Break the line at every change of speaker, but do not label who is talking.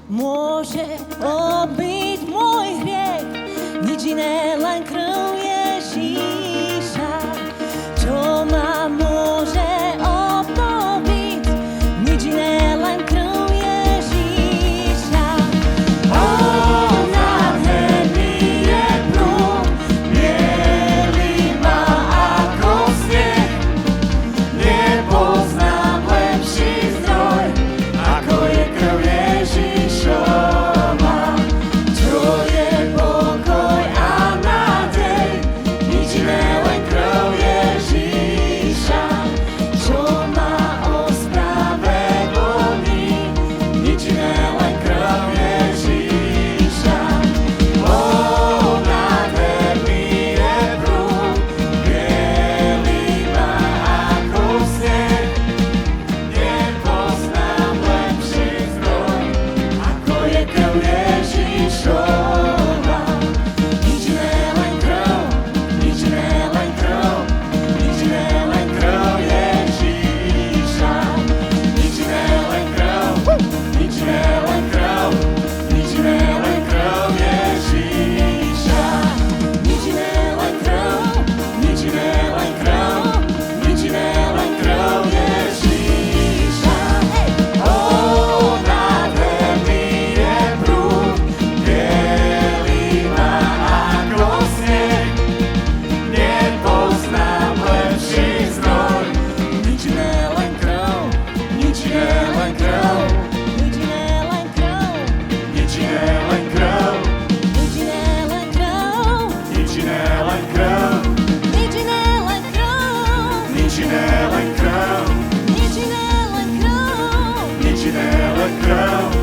môže obyť môj hriech, nič iné, len krv Ježíša. Čo ma môže obnoviť, nič iné, len krv Ježíša. Ó, nádherný je prúd, bielý má ako sneh. Nepoznám lepší zdroj, ako je krv Ježíšova. Čo je pokoj a nádej, nič iné, len krv Ježíša. Čo ma ospravedlní, nič iné, len krv Ježíša. Ó, nádherný je prúd, bielý má ako sneh. Nepoznám lepší zdroj, ako je krv Ježíšova. Nič iné, len krv, nič iné, len krv, nič iné, len krv Ježíša. Nič iné, len krv, nič iné, len krv, nič iné, len krv Ježíša. Nič iné, len krv, nič iné, len krv, nič iné, len krv Ježíša. Ó, nádherný je prúd, bielý má ako sneh. Nepoznám lepší zdroj, nič iné, len krv, nič iné, len krv, nič iné, len krv, nič iné, len krv, nič iné, len krv, nič iné, len krv, nič iné, len krv, nič iné, len krv, nič iné, len krv, nič iné, len krv.